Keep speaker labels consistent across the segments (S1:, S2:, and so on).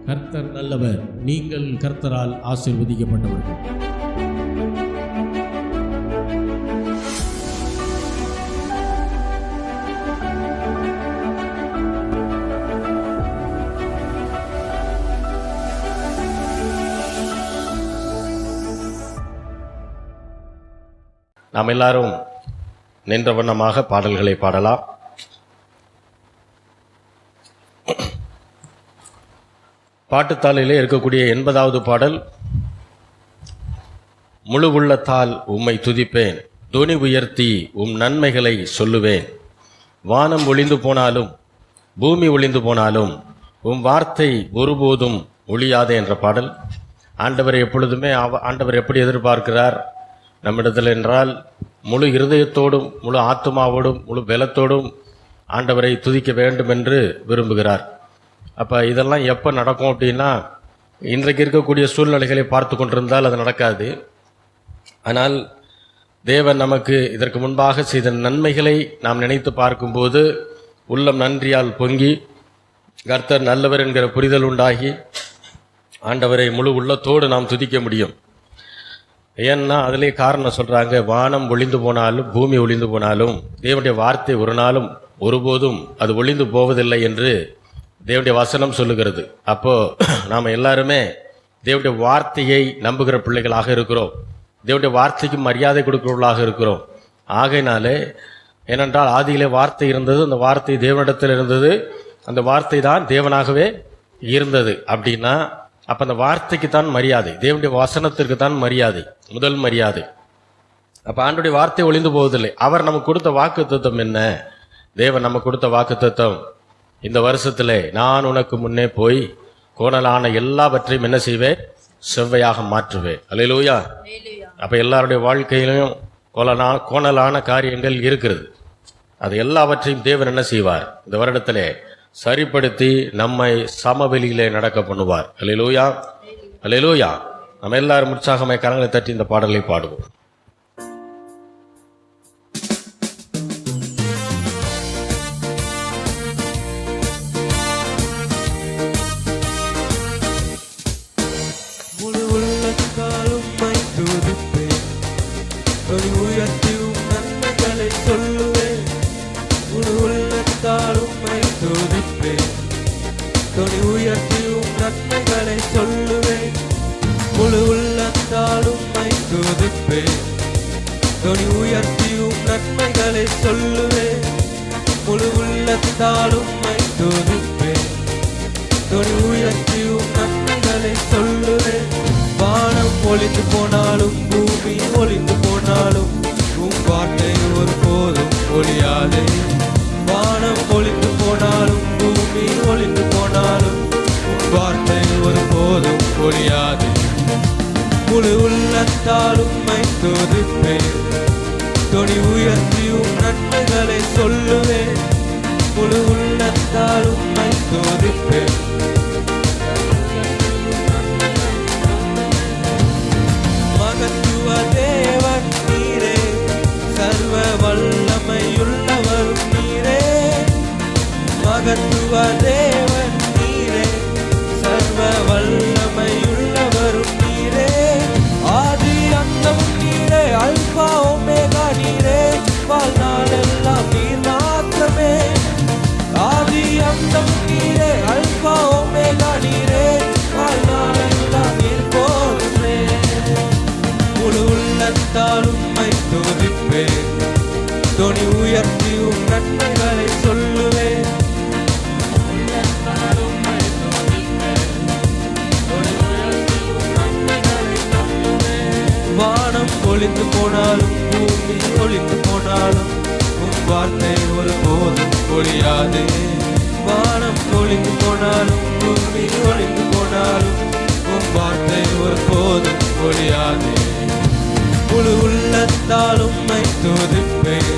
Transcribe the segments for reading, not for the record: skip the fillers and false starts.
S1: கர்த்தர் நல்லவர். நீங்கள் கர்த்தரால் ஆசீர்வதிக்கப்பட்டவர்கள்.
S2: நாம் எல்லாரும் நின்ற வண்ணமாக பாடல்களை பாடலாம். பாட்டுத்தாளிலே இருக்கக்கூடிய 80வது பாடல், முழு உள்ளத்தால் உம்மை துதிப்பேன், தொனி உயர்த்தி உம் நன்மைகளை சொல்லுவேன். வானம் ஒளிந்து போனாலும் பூமி ஒளிந்து போனாலும் உம் வார்த்தை ஒருபோதும் ஒழியாதே என்ற பாடல். ஆண்டவரை எப்பொழுதுமே ஆண்டவர் எப்படி எதிர்பார்க்கிறார் நம்மிடத்தில் என்றால், முழு இருதயத்தோடும் முழு ஆத்மாவோடும் முழு பலத்தோடும் ஆண்டவரை துதிக்க வேண்டும் என்று விரும்புகிறார். அப்போ இதெல்லாம் எப்போ நடக்கும் அப்படின்னா, இன்றைக்கு இருக்கக்கூடிய சூழ்நிலைகளை பார்த்து கொண்டிருந்தால் அது நடக்காது. ஆனால் தேவன் நமக்கு இதற்கு முன்பாக செய்த நன்மைகளை நாம் நினைத்து பார்க்கும்போது உள்ளம் நன்றியால் பொங்கி கர்த்தர் நல்லவர் என்கிற புரிதல் உண்டாகி ஆண்டவரை முழு உள்ளத்தோடு நாம் துதிக்க முடியும். ஏன்னா அதிலே காரணம் சொல்கிறாங்க, வானம் ஒளிந்து போனாலும் பூமி ஒளிந்து போனாலும் தேவனுடைய வார்த்தை ஒரு நாளும் ஒருபோதும் அது ஒளிந்து போவதில்லை என்று தேவனுடைய வசனம் சொல்லுகிறது. அப்போது நாம் எல்லாருமே தேவனுடைய வார்த்தையை நம்புகிற பிள்ளைகளாக இருக்கிறோம். தேவனுடைய வார்த்தைக்கு மரியாதை கொடுக்கிறவர்களாக இருக்கிறோம். ஆகையினாலே, ஏனென்றால் ஆதியிலே வார்த்தை இருந்தது, அந்த வார்த்தை தேவனிடத்தில் இருந்தது, அந்த வார்த்தை தான் தேவனாகவே இருந்தது. அப்படின்னா அப்போ அந்த வார்த்தைக்கு தான் மரியாதை, தேவனுடைய வசனத்திற்கு தான் மரியாதை, முதல் மரியாதை. அப்போ ஆண்டுடைய வார்த்தை ஒளிந்து போவதில்லை. அவர் நமக்கு கொடுத்த வாக்கு தத்துவம் என்ன? தேவன் நமக்கு கொடுத்த வாக்கு தத்துவம், இந்த வருஷத்தில் நான் உனக்கு முன்னே போய் கோணலான எல்லாவற்றையும் என்ன செய்வேன்? செவ்வையாக மாற்றுவேன். அல்லேலூயா. அப்போ எல்லாருடைய வாழ்க்கையிலும் கோணலான காரியங்கள் இருக்கிறது. அது எல்லாவற்றையும் தேவன் என்ன செய்வார்? இந்த வருடத்திலே சரிப்படுத்தி நம்மை சமவெளியிலே நடக்க பண்ணுவார். அல்லேலூயா, அல்லேலூயா. நம்ம எல்லாரும் உற்சாகமாய் கரங்களை தட்டி இந்த பாடலை பாடுவோம்.
S3: முழு உள்ளத்தால் உம்மை துதிப்பேன், தொனி உயர்த்தி உம் நன்மைகளை சொல்லுவேன். முழு உள்ளத்தால் உம்மை துதிப்பேன், தொனி உயர்த்தி உம் நன்மைகளை சொல்லுவேன். முழு உள்ளத்தால் உம்மை துதிப்பேன், தொனி உயர்த்தி உம் நன்மைகளை சொல்லுவேன். முழு உள்ளத்தால் உம்மை துதிப்பேன், தொனி உயர்த்தி உம் நன்மைகளை சொல்லுவேன். வானம் ஒளிந்து போனாலும் பூமி ஒளிந்து போனாலும் உம் வார்த்தை ஒருபோதும் ஒழியாதே. வானம் ஒளிந்து போனாலும் பூமி ஒளிந்து போனாலும் உம் வார்த்தை ஒருபோதும் ஒழியாதே. முழு உள்ளத்தால் உம்மை துதிப்பேன், தொனி உயர்த்தி உம் நன்மைகளை சொல்லுவேன். முழு உள்ளத்தால் உம்மை துதிப்பேன். மகத்துவ தேவன் நீரே, சர்வ வல்லமையுள்ளவரும் நீரே. மகத்துவ தேவன் நீரே, சர்வ வல்லமையுள்ளவரும் நீரே. ஆதி அந்தம் நீரே, அல்பா ஒமேகா நீரே, வாழ்நாளெல்லாம் நீர் மாத்திரமே. ஆதி அந்தம் நீரே, அல்பா ஒமேகா நீரே, வாழ்நாளெல்லாம் நீர் போதுமே. முழு உள்ளத்தால் உம்மை துதிப்பேன், தொனி உயர்த்தி உம் நன்மைகளை சொல்லுவேன். வானம் ஒளிந்து போனாலும் பூமி ஒளிந்து போனாலும் உம் வார்த்தை ஒருபோதும் ஒழியாதே. வானம் ஒளிந்து போனாலும் பூமி ஒளிந்து போனாலும் உம் வார்த்தை ஒருபோதும் ஒழியாதே. முழு உள்ளத்தால் உம்மை துதிப்பேன்,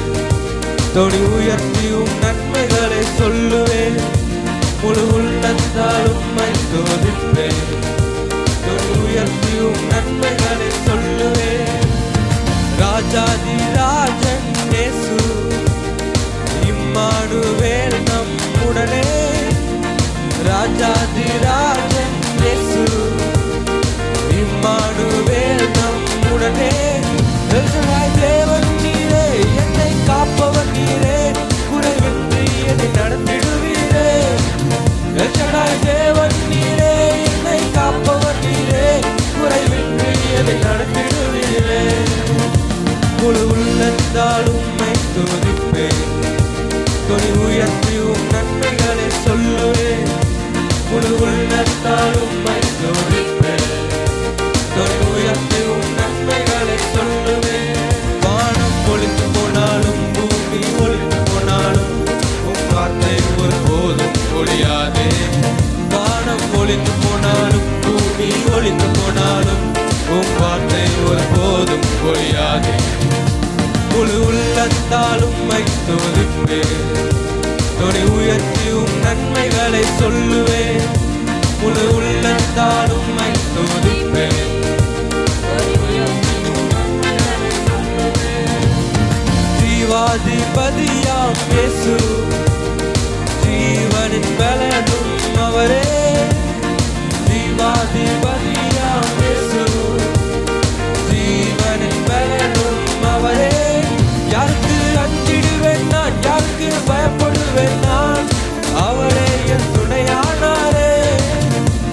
S3: தொனி உயர்த்தி உம் நன்மைகளை சொல்லுவேன். முழு உள்ளத்தால் உம்மை துதிப்பேன், தொனி உயர்த்தி உம் நன்மைகளை சொல்லுவேன். ராஜாதி ராஜன் இயேசு, இம்மானுவேல் நம்முடனே. ராஜாதி ராஜன் இம்மானுவேல் நம்முடனே. எல்சடாய் தேவன் நீரே, என்னை காப்பவர் நீரே, குறைவின்றி என்னை நடத்திடுவீரே. எல்சடாய் தேவன் நீரே, என்னை காப்பவர் நீரே, குறைவின்றி என்னை நடத்திடுவீரே. முழு உள்ளத்தால் உம்மை துதிப்பேன், தொனி உயர்த்தி உம் நன்மைகளை சொல்லுவேன். முழு உள்ளத்தால் உம்மை துதிப்பேன், தொனி உயர்த்தி உம் நன்மைகளை சொல்லுவேன். வானம் ஒளிந்து போனாலும் பூமி ஒளிந்து போனாலும் உம் வார்த்தை ஒருபோதும் ஒழியாதே. வானம் ஒளிந்து போனாலும் பூமி ஒளிந்து போனாலும் உம் வார்த்தை ஒருபோதும் ஒழியாதே. முழு உள்ளத்தால் உம்மை துதிப்பேன், தொனி உயர்த்தி உம் நன்மைகளை சொல்லுவேன். முழு உள்ளத்தால் உம்மை துதிப்பேன். ஜீவாதிபதியாம் இயேசு, ஜீவனின் பலனும் அவரே. ஜீவாதிபதியாம் இயேசு, ஜீவனின் பலனும் அவரே. யாருக்கு அஞ்சிடுவேன் நான், யாருக்கு பயப்படுவேன் நான், அவரே என் துணையானாரே.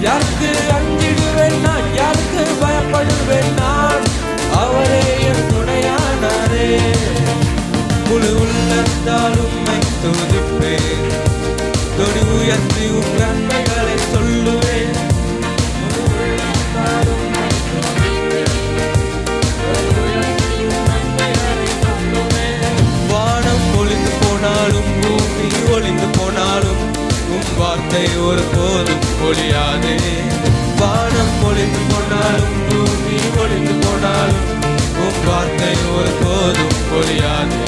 S3: யாருக்கு அஞ்சிடுவேன் நான், யாருக்கு பயப்படுவேன் நான், அவரே என் துணையானாரே. முழு உள்ளத்தால் உம்மை துதிப்பேன், தொனி உயர்த்தி உம் நன்மைகளை சொல்லுவேன். வானம் ஒளிந்து போனாலும் பூமி ஒளிந்து போனாலும் உம் வார்த்தை ஒருபோதும் ஒழியாதே. வானம் ஒளிந்து போனாலும் பூமி ஒளிந்து போனாலும் உம் வார்த்தை ஒருபோதும் ஒழியாதே.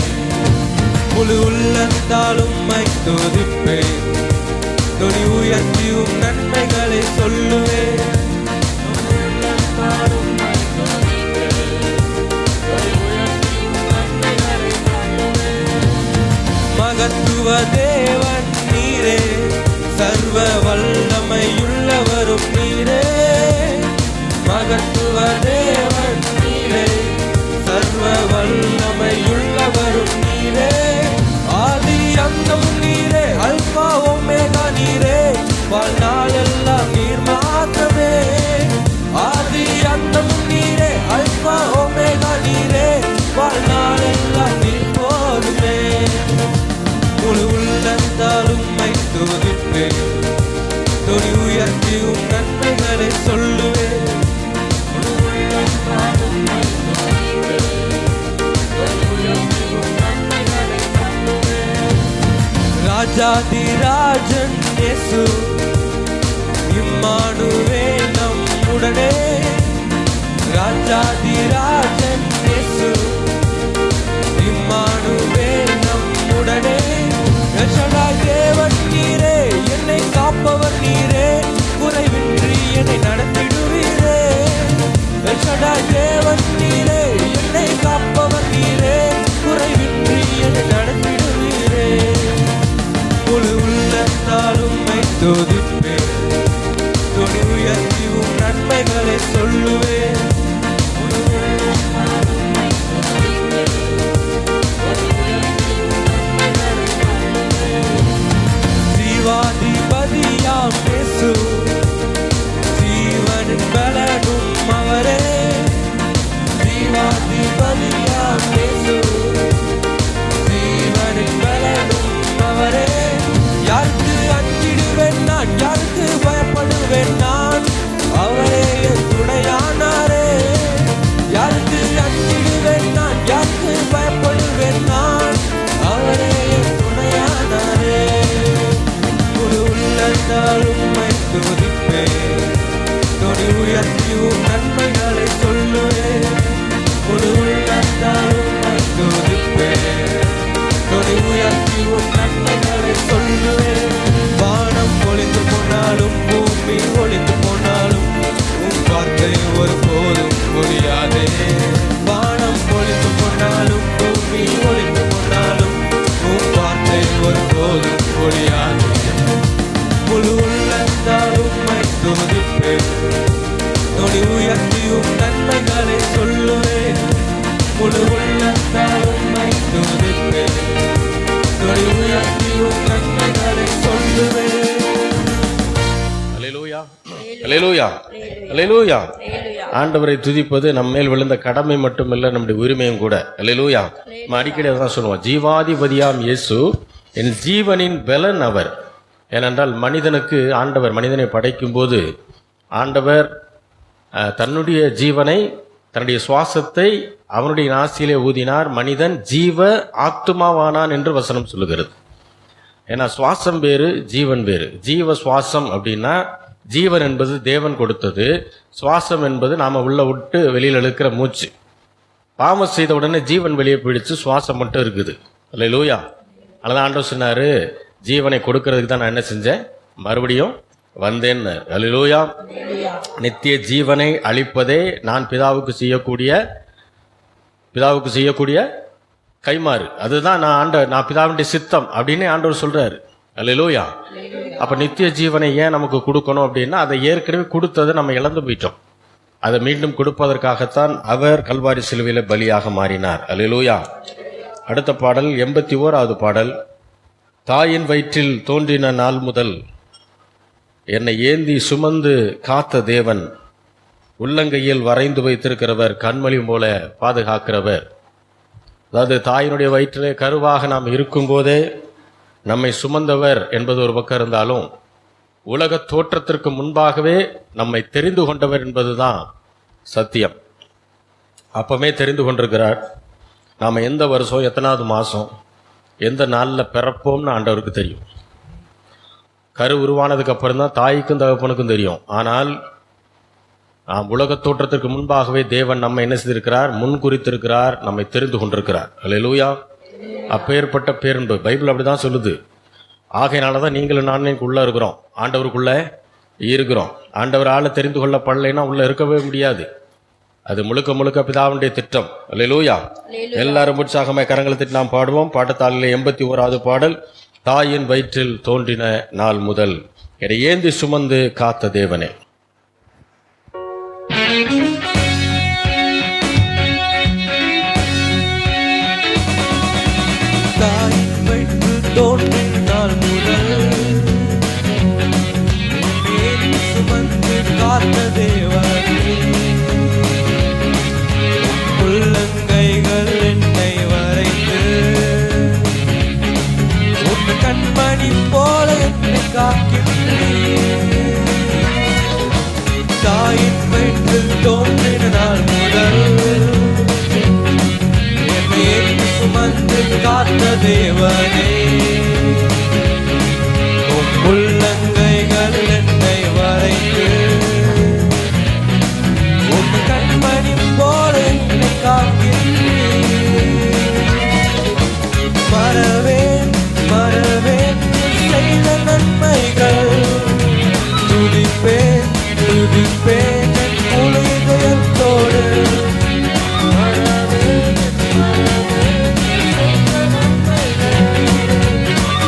S3: முழு உள்ளத்தால் உம்மை துதிப்பேன், தொனி உயர்த்தி உம் நன்மைகளை சொல்லுவேன். மகத்துவ தேவன் நீரே, சர்வ வல்லமையுள்ளவரும் நீரே. மகத்துவ தேவன் நீரே, சர்வ வல்லமையுள்ளவரும் நீரே. ஆதி அந்தம் நீரே, அல்பா ஒமேகா நீரே, வாழ்நாளெல்லாம் நீர் மாத்திரமே. ஆதி அந்தம் நீரே, அல்பா ஒமேகா நீரே, வாழ்நாளெல்லாம் நீர் போதுமே. முழு உள்ளத்தால் உம்மை துதிப்பேன், தொனி உயர்த்தி உம் நன்மைகளை சொல்லுவேன். ராஜாதிராஜன் இயேசு, இம்மானுவேல் நம்முடனே. ராஜாதிராஜன் இயேசு, இம்மானுவேல் நம்முடனே. எல்சடாய் தேவன் நீரே, என்னை காப்பவர் நீரே, குறைவின்றி என்னை நடத்திடுவீரே. எல்சடாய் தேவன் நீரே, என்னை காப்பவர் நீரே, குறைவின்றி என்னை நடத்திடுவீரே. முழு உள்ளத்தால் உம்மை துதிப்பேன், தொனி உயர்த்தி உம் நன்மைகளை சொல்லுவேன். முழு உள்ளத்தால்
S2: அல்லேலூயா, அல்லேலூயா. ஆண்டவரை துதிப்பது நம்ம மேல் விழுந்த கடமை மட்டுமல்ல, நம்முடைய உரிமையும் கூட. அல்லேலூயா. நம்ம அடிக்கடி அதான் சொல்லுவோம், ஜீவாதிபதியாம் இயேசு என் ஜீவனின் பலன் அவர். ஏனென்றால் மனிதனுக்கு ஆண்டவர் மனிதனை படைக்கும் போது ஆண்டவர் தன்னுடைய ஜீவனை, தன்னுடைய சுவாசத்தை அவனுடைய நாசியிலே ஊதினார். மனிதன் ஜீவ ஆத்துமாவானான் என்று வசனம் சொல்லுகிறது. ஏன்னா சுவாசம் வேறு, ஜீவன் வேறு. ஜீவ சுவாசம் அப்படின்னா ஜீவன் என்பது தேவன் கொடுத்தது, சுவாசம் என்பது நாம் உள்ள விட்டு வெளியில் இழுக்கிற மூச்சு. பாவம் செய்த உடனே ஜீவன் வெளியே போயிடுச்சு, சுவாசம் மட்டும் இருக்குது. அல்லேலூயா. அதனால ஆண்டவர் சொன்னார், ஜீவனை கொடுக்கறதுக்கு தான் நான் என்ன செஞ்சேன், மறுபடியும் வந்தேன்னு. அல்லேலூயா. நித்திய ஜீவனை அளிப்பதே நான் பிதாவுக்கு செய்யக்கூடிய கைமாறு. அதுதான் நான் பிதாவுடைய சித்தம் அப்படின்னு ஆண்டவர் சொல்றாரு. அல்லேலூயா. அப்ப நித்திய ஜீவனை ஏன் நமக்கு கொடுக்கணும் அப்படின்னா, அதை ஏற்கனவே கொடுத்ததை நம்ம இழந்து போயிட்டோம். அதை மீண்டும் கொடுப்பதற்காகத்தான் அவர் கல்வாரி சிலுவையில பலியாக மாறினார். அல்லேலூயா. அடுத்த பாடல் 81வது பாடல். தாயின் வயிற்றில் தோன்றின நாள் முதல் என்னை ஏந்தி சுமந்து காத்த தேவன், உள்ளங்கையில் வரைந்து வைத்திருக்கிறவர், கண்மணி போல பாதுகாக்கிறவர். அதாவது தாயினுடைய வயிற்றிலே கருவாக நாம் இருக்கும்போதே நம்மை சுமந்தவர் என்பது ஒரு பக்கம் இருந்தாலும், உலக தோற்றத்திற்கு முன்பாகவே நம்மை தெரிந்து கொண்டவர் என்பதுதான் சத்தியம். அப்பமே தெரிந்து கொண்டிருக்கிறார். நாம் எந்த வருஷம், எத்தனாவது மாதம், எந்த நாளில் பிறப்போம்னு ஆண்டவருக்கு தெரியும். கரு உருவானதுக்கு அப்புறம் தான் தாய்க்கும் தகப்பனுக்கும் தெரியும். ஆனால் உலக தோற்றத்திற்கு முன்பாகவே தேவன் நம்ம என்ன செய்திருக்கிறார், முன்குறித்திருக்கிறார், நம்மை தெரிந்து கொண்டிருக்கிறார். அல்லேலூயா. அப்பேற்பட்ட பேரன்பு பைபிள் அப்படிதான் சொல்லுது. ஆகையினால தான் நீங்களும் நானும் உள்ள இருக்கிறோம், ஆண்டவருக்குள்ள இருக்கிறோம். ஆண்டவர் ஆளை தெரிந்து கொள்ளப்படலைன்னா உள்ள இருக்கவே முடியாது. அது முழுக்க முழுக்க பிதாவுடைய திட்டம். அல்லேலூயா. எல்லாரும் உற்சாகமாய் கரங்களை தட்டி நாம் பாடுவோம். பாட்டத்தாளிலே 81வது பாடல். தாயின் வயிற்றில் தோன்றின நாள் முதல் என்னை ஏந்தி சுமந்து காத்த தேவனே.
S3: தாயின் வயிற்றில் தோன்றின நாள் முதல் என்னை சுமந்து காத்த தேவனே, உள்ளங்கைகள் என்னை வரைந்து உன் கண்மணி போல என்னை காக்கின்றீர். தாயின் வயிற்றில் தோன்றின நாள் முதல் என்னை சுமந்து காத்த தேவனே, உன் உள்ளங்கைகள் என்னை வரைந்து உன் கண்மணி போல என்னை காக்கின்றீர். மறவேன் மறவேன் செய்த நன்மைகள், துதிப்பேன் துதிப்பேன் என் முழு இதயத்தோடு.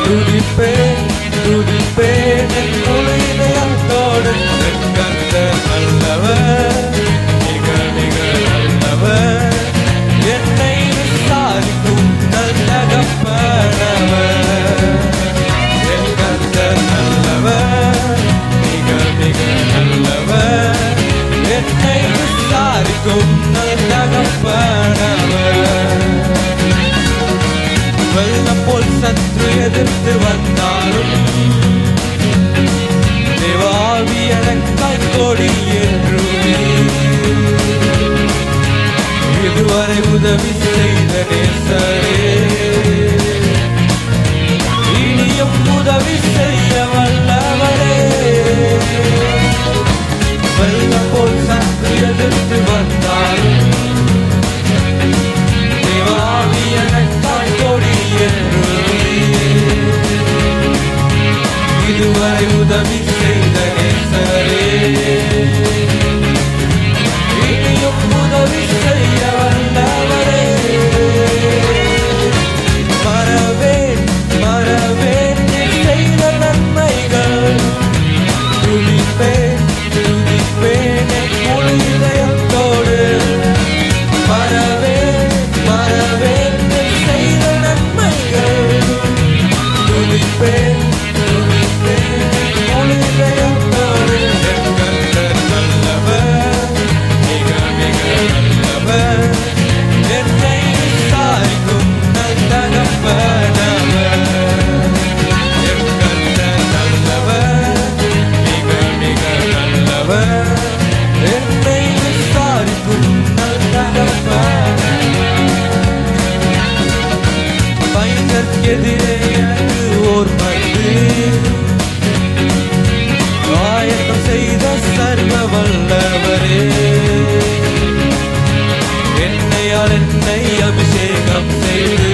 S3: துதிப்பேன் துதிப்பேன் என் முழு இதயத்தோடு. என் கர்த்தர் நல்லவர், மிக மிக நல்லவர், என்னை விசாரிக்கும் நல் தகப்பனவர். என் கர்த்தர் நல்லவர், மிக மிக நல்லவர், என்னை விசாரிக்கும் நல் தகப்பனவர். வெள்ளம் போல் சற்று எதிர்த்து வந்தாலும் தேவாவி எனக்காய் கொடி ஏற்றுவீர். இதுவரை உதவி செய்த நேசரே, இனியும் உதவி செய்ய வல்லவரே. வெள்ளம் போல் சற்று எதிர்த்து வந்தாலும் தேவாவி எனக்காய் கொடி ஏற்றுவீர். இதுவரை உதவி செய்த நேசரே, இனியும் உதவி செய்ய வல்லவரே. மறவேன் மறவேன் நீ செய்த நன்மைகள், துதிப்பேன் துதிப்பேன் என் முழு இதயத்தோடு. மறவேன் மறவேன் நீ செய்த நன்மைகள், துதிப்பேன் துதிப்பேன் என் முழு இதயத்தோடு. என் கர்த்தர் ஓர் பந்து ஆயத்தம் செய்த சர்வ வல்லவரே, என்னையால் என்னை அபிஷேகம் செய்து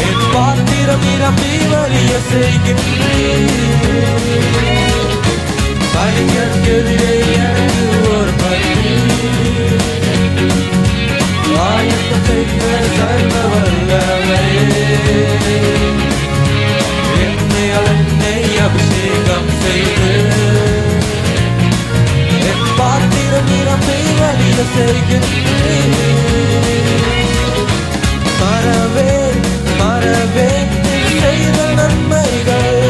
S3: என் பாத்திரம் நிரம்பி வழிய செய்கின்றேன். பையன்கெதிரே எனக்கு ஓர் பந்து ஆயத்தம் செய்த சர்வ வல்லவரே, என்னையால் என்னை அபிஷேகம் செய்து என் பாத்திரம் நிரம்பி வழிய செய்கின்றேன். மறவேன் மறவேன் செய்த நன்மைகள்,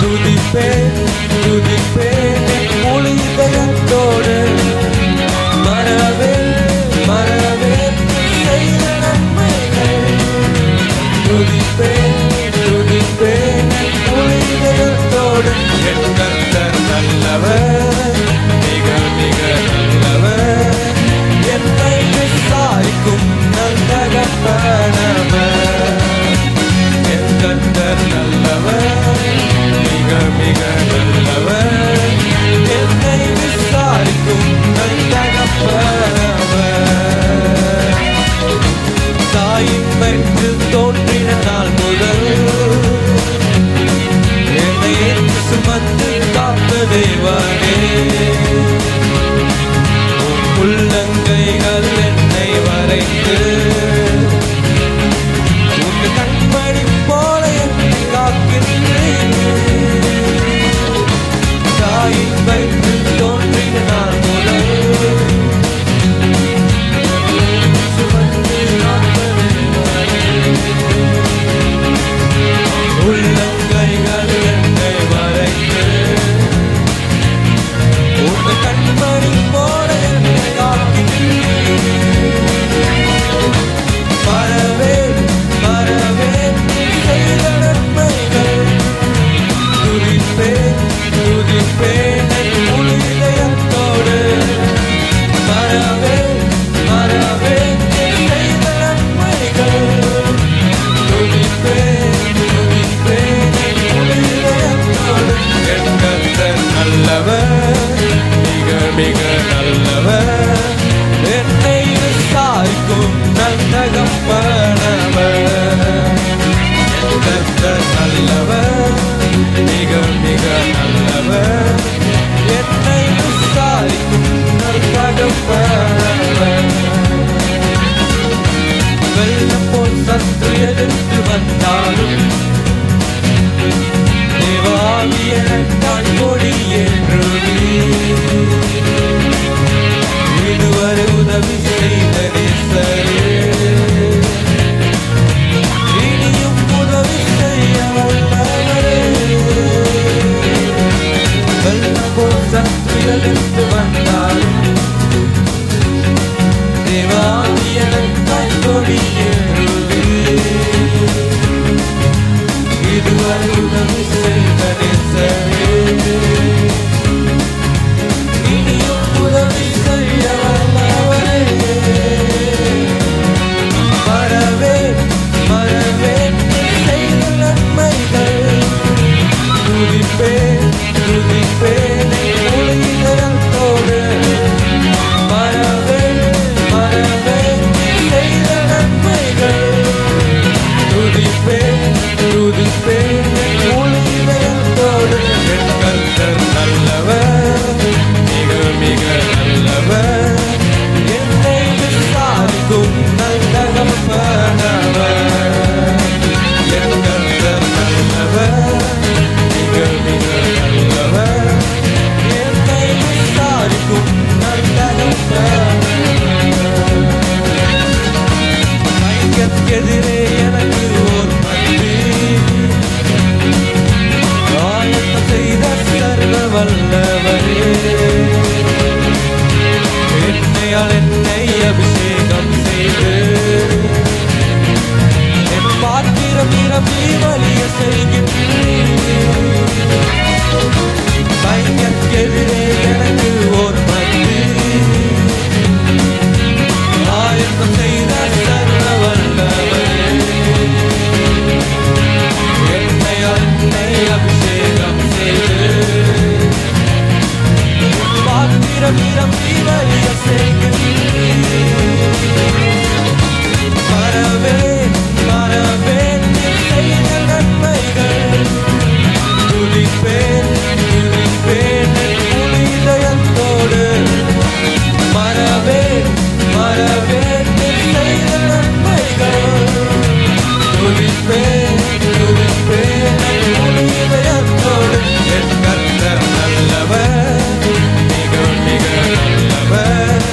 S3: துதிப்பேன் துதிப்பேன் என் முழு இதயத்தோடு. மறவேன் மறவேன் செய்த நன்மைகள், துதிப்பேன் துதிப்பேன் என் முழு இதயத்தோடு. என் கர்த்தர் நல்லவர், மிக மிக நல்லவர், என்னை விசாரிக்கும் நல்லகப்பனவர். என் கர்த்தர் நல்லவர், மிக மிக நல்லவர், என்னை விசாரிக்கும் நல்லகப்பனவர். தாயின் வயிற்றில் தோன்றின நாள் முதல் என்னை ஏற்று சுமந்து காத்த தேவனே, உன் உள்ளங்கைகள் என்னை வரைந்து உன் கண்மணி போல என்னை காக்கின்றேன். தாயின் வயிற்றில் தோன்றின நாள் முதல் சுமந்து காத்த தேவனே, உள்ளங்கைகள் என்னை வரைந்து உன் கண்மணி போல என்னை காக்கின்றேன். மறவேன் மறவேன் செய்த நன்மைகள், துதிப்பேன் துதிப்பேன் என் முழு இதயத்தோடு. மறவேன் மறவேன் செய்த நன்மைகள், துதிப்பேன் துதிப்பேன் என் முழு இதயத்தோடு. என் கர்த்தர் நல்லவர், மிக மிக நல்லவர், என்னை விசாரிக்கும் நல்லகப்பனவர். என் கர்த்தர் நல்லவர், மிக மிக நல்லவர், என்னை விசாரிக்கும் நல்லகப்பனவர். வெள்ளம் போல் சத்து எதிர்த்து வந்தாலும் தேவாவி எனக்கான் கொடி ஏற்றுவீர். இதுவரை உதவி செய்த நேசரே, இனியும் உதவி செய்ய வல்லவரே. வெள்ளம் போல் சத்து எதிர்த்து வந்தாலும் தேவாவி எனக்கான் கொடி ஏற்றுவீர். இதுவரை உதவி செய்த நேசரே, இனியும் உதவி செய்ய வல்லவரே. மறவேன் மறவேன் செய்த நன்மைகள், துதிப்பேன் துதிப்பேன் என் முழு இதயத்தோடு. மறவேன் மறவேன் செய்த நன்மைகள், துதிப்பேன் துதிப்பேன் என் முழு இதயத்தோடு. என் கர்த்தர் நல்லவர், மிக மிக நல்லவர், என்னை விசாரிக்கும் நல்லகப்பனவர். என் கர்த்தர் நல்லவர், மிக மிக நல்லவர், என்னை விசாரிக்கும் நல்லகப்பனவர். பையன்கெதிரே எனக்கு ஓர் பந்து துதிப்பேன் துதிப்பேன் என் முழு இதயத்தோடு. என் கர்த்தர் நல்லவர், மிக மிக நல்லவர்.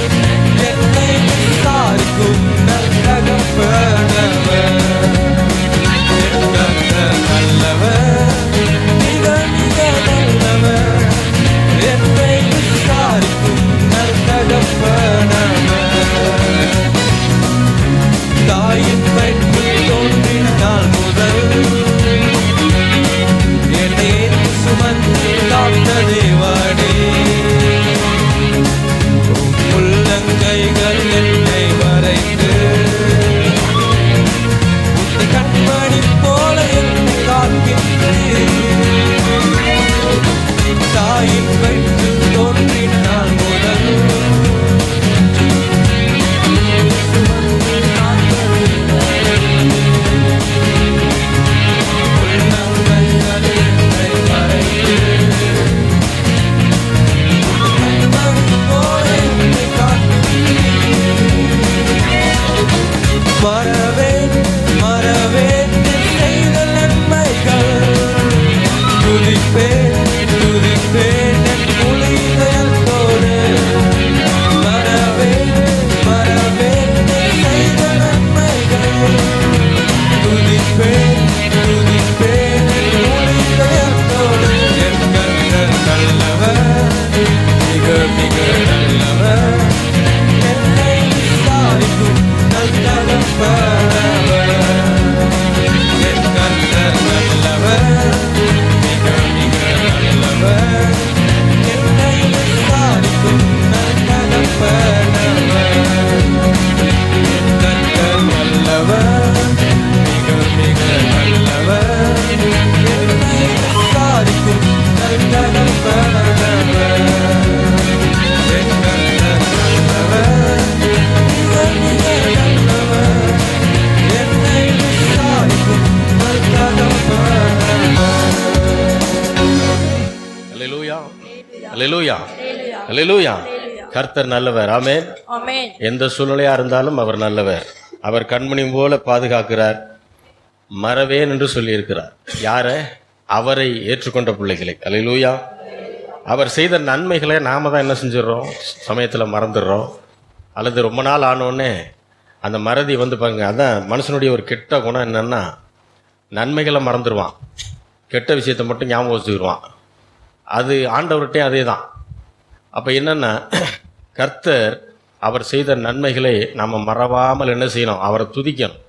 S3: என்னை விசாரிக்கும் நல் தகப்பனவர். என் கர்த்தர் நல்லவர், மிக மிக நல்லவர். என்னை விசாரிக்கும் நல் தகப்பனவர். தாயின் வயிற்றில் தோன்றின நாள் முதல் என்னை சுமந்து காத்த தேவனே, உம் உள்ளங்கைகள் என்னை வரைந்து உன் கண்மணி போல என்னை காக்கின்றீர். தாயின் வயிற்றில் தோன்றின நாள் முதல் மறவே மறவே செய்த நன்மைகள். துதிப்பேன் துதிப்பேன் என் முழு இதயத்தோடு. மறவே மறவே செய்த நன்மைகள். துதிப்பேன் துதிப்பேன் என் முழு இதயத்தோடு. என் கர்த்தர் நல்லவர், மிக மிக நல்லவர். என்னை விசாரிக்கும் நல் தகப்பனவர். என் கர்த்தர் நல்லவர், மிக மிக நல்லவர். என்னை விசாரிக்கும் நல் தகப்பனவர். என் கர்த்தர் நல்லவர், மிக மிக நல்லவர். என்னை விசாரிக்கும் நல் தகப்பனவர். என் கர்த்தர் நல்லவர், மிக மிக நல்லவர். என்னை விசாரிக்கும் நல் தகப்பனவர்.
S2: அல்லேலூயா அல்லேலூயா அல்லேலூயா. கர்த்தர் நல்லவர். ஆமென்.
S4: ஆமென்.
S2: எந்த சூழ்நிலையா இருந்தாலும் அவர் நல்லவர். அவர் கண்மணி போல பாதுகாக்கிறார். மறவேன் என்று சொல்லியிருக்கிறார். யார? அவரை ஏற்றுக்கொண்ட பிள்ளைகளை. அல்லேலூயா. அவர் செய்த நன்மைகளை நாம தான் என்ன செஞ்சிடறோம், சமயத்தில் மறந்துடுறோம். அல்லது ரொம்ப நாள் ஆனோடனே அந்த மறதி வந்து பாருங்க. அதான் மனுஷனுடைய ஒரு கெட்ட குணம் என்னன்னா, நன்மைகளை மறந்துடுவான், கெட்ட விஷயத்தை மட்டும் ஞாபகம் வச்சுக்கிடுவான். அது ஆண்டவர்கிட்டே அதே தான். அப்போ என்னென்னா, கர்த்தர் அவர் செய்த நன்மைகளை நாம் மறவாமல் என்ன செய்யணும், அவரை துதிக்கணும்.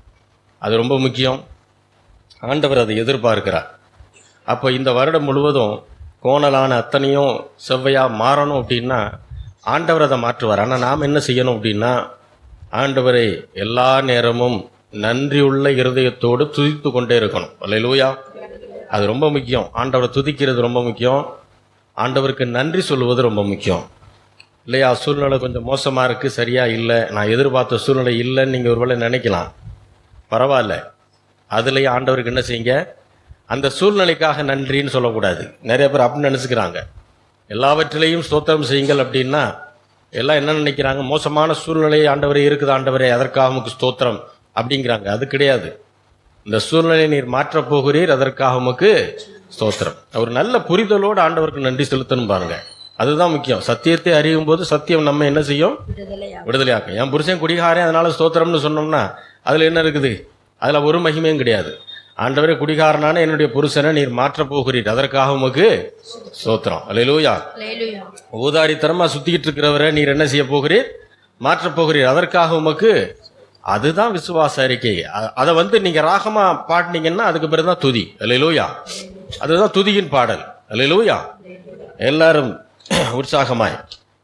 S2: அது ரொம்ப முக்கியம். ஆண்டவர் அதை எதிர்பார்க்கிறார். அப்போ இந்த வருடம் முழுவதும் கோணலான அத்தனையும் செவ்வையாக மாறணும் அப்படின்னா ஆண்டவர் அதை மாற்றுவார். ஆனால் நாம் என்ன செய்யணும் அப்படின்னா, ஆண்டவரை எல்லா நேரமும் நன்றியுள்ள இருதயத்தோடு துதித்து கொண்டே இருக்கணும். அல்லேலூயா. அது ரொம்ப முக்கியம். ஆண்டவரை துதிக்கிறது ரொம்ப முக்கியம். ஆண்டவருக்கு நன்றி சொல்லுவது ரொம்ப முக்கியம் இல்லையா? சூழ்நிலை கொஞ்சம் மோசமாக இருக்குது, சரியாக இல்லை, நான் எதிர்பார்த்த சூழ்நிலை இல்லைன்னு நீங்கள் ஒருவேளை நினைக்கலாம். பரவாயில்ல, அதுலேயே ஆண்டவருக்கு என்ன செய்யுங்க, அந்த சூழ்நிலைக்காக நன்றின்னு சொல்லக்கூடாது. நிறைய பேர் அப்படின்னு நினச்சிக்கிறாங்க. எல்லாவற்றிலையும் ஸ்தோத்திரம் செய்யுங்கள் அப்படின்னா எல்லாம் என்ன நினைக்கிறாங்க, மோசமான சூழ்நிலை ஆண்டவரே இருக்குது, ஆண்டவரே அதற்காக உமக்கு ஸ்தோத்திரம் அப்படிங்கிறாங்க. அது கிடையாது. இந்த சூழ்நிலையை நீர் மாற்றப் போகிறீர், அதற்காக உமக்கு ஸ்தோத்திரம். ஒரு நல்ல புரிதலோடு ஆண்டவருக்கு நன்றி செலுத்தணும் பாருங்க. அதுதான் முக்கியம். சத்தியத்தை அறியும் போது சத்தியம் நம்ம என்ன செய்யும், விடுதலையாக்கும். என் புருஷன் குடிகாரன் அதனால ஸ்தோத்திரம்னு சொன்னோம்னா அதில் என்ன இருக்குது, அதில் ஒரு மகிமையும் கிடையாது. ஆண்டவரே குடிகாரனான என்னுடைய புருஷனை நீர் மாற்றப் போகிறீர், அதற்காக உமக்கு ஸ்தோத்திரம். அல்லேலூயா. ஊதாரித்தனமாக சுத்திக்கிட்டு இருக்கிறவரை நீர் என்ன செய்ய போகிறீர், மாற்றப் போகிறீர், அதற்காக உமக்கு. அதுதான் விசுவாச அறிக்கை. அதை நீங்க ராகமா பாடினீங்கன்னா அதுக்கு பிறகு தான் துதி. அல்லேலூயா. அதுதான் துதியின் பாடல். அல்லேலூயா. எல்லாரும் உற்சாகமாய்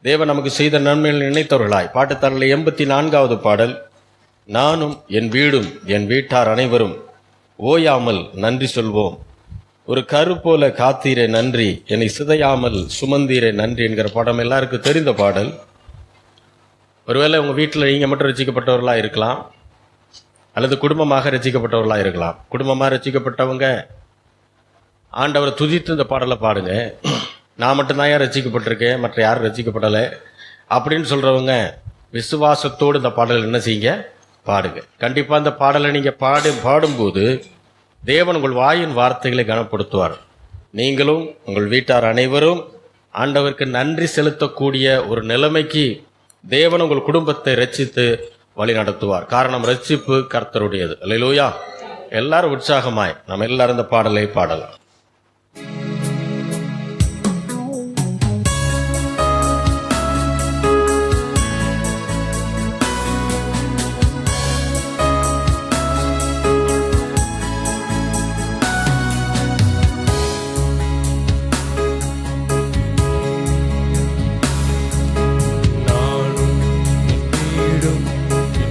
S2: தேவன் நமக்கு செய்த நன்மைகள் நினைத்தவர்களாய் பாட்டுத்தாரலை 84வது பாடல். நானும் என் வீடும் என் வீட்டார் அனைவரும் ஓயாமல் நன்றி சொல்வோம். ஒரு கரு போல காத்தீரே நன்றி, என்னை சிதையாமல் சுமந்தீரே நன்றி என்கிற பாடம் எல்லாருக்கும் தெரிந்த பாடல். ஒருவேளை உங்கள் வீட்டில் நீங்கள் மட்டும் ரசிக்கப்பட்டவர்களாக இருக்கலாம், அல்லது குடும்பமாக ரசிக்கப்பட்டவர்களாக இருக்கலாம். குடும்பமாக ரசிக்கப்பட்டவங்க ஆண்டவரை துதித்து இந்த பாடலை பாடுங்க. நான் மட்டும்தான் யார் ரசிக்கப்பட்டிருக்கேன், மற்ற யாரும் ரசிக்கப்படலை அப்படின்னு சொல்கிறவங்க விசுவாசத்தோடு இந்த பாடல் என்ன செய்யுங்க, பாடுங்க. கண்டிப்பா அந்த பாடலை நீங்க பாடும்போது தேவன் உங்கள் வாயின் வார்த்தைகளை கனப்படுத்துவார். நீங்களும் உங்கள் வீட்டார் அனைவரும் ஆண்டவருக்கு நன்றி செலுத்தக்கூடிய ஒரு நிலைமைக்கு தேவன் உங்கள் குடும்பத்தை ரட்சித்து வழி நடத்துவார். காரணம், ரட்சிப்பு கர்த்தருடையது. அல்லேலூயா. எல்லாரும் உற்சாகமாய் நம்ம எல்லாரும் இந்த பாடலை பாடலாம்.
S3: நானும் வீடும்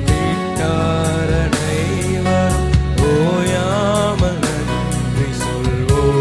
S3: வீட்டார் அனைவரும் ஓயாமல் நன்றி சொல்வோம்.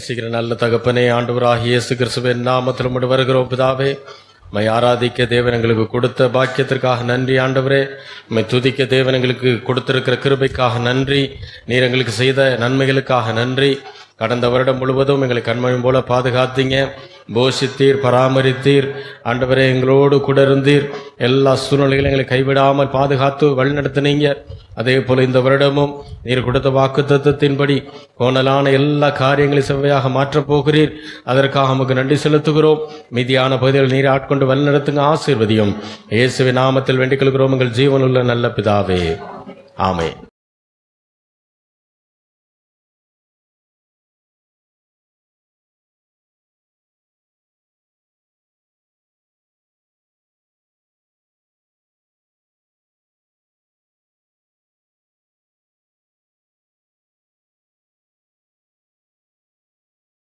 S2: நேசிக்கிற நல்ல தகப்பனே, ஆண்டவராகிய இயேசு கிறிஸ்துவின் நாமத்தில் உம்மிடம் வருகிறோம் பிதாவே. உம்மை ஆராதிக்க தேவன் எங்களுக்கு கொடுத்த பாக்கியத்திற்காக நன்றி ஆண்டவரே. உம்மை துதிக்க தேவன் எங்களுக்கு கொடுத்திருக்கிற கிருபைக்காக நன்றி. நீர் எங்களுக்கு செய்த நன்மைகளுக்காக நன்றி. கடந்த வருடம் முழுவதும் எங்களை கண்மணி போல பாதுகாத்தீங்க, போஷித்தீர், பராமரித்தீர் ஆண்டவரே. எங்களோடு கூட இருந்தீர். எல்லா சூழ்நிலைகளும் எங்களை கைவிடாமல் பாதுகாத்து வழிநடத்தினீங்க. அதே போல் இந்த வருடமும் நீர் கொடுத்த வாக்குத்தத்தத்தின்படி கோணலான எல்லா காரியங்களையும் செவ்வையாக மாற்றப் போகிறீர். அதற்காக நமக்கு நன்றி செலுத்துகிறோம். மீதியான பகுதிகள் நீர் ஆட்கொண்டு வழிநடத்துங்க, ஆசீர்வதியும். இயேசுவின் நாமத்தில் வேண்டிக் கொள்கிறோம் எங்கள் ஜீவனுள்ள நல்ல பிதாவே, ஆமென்.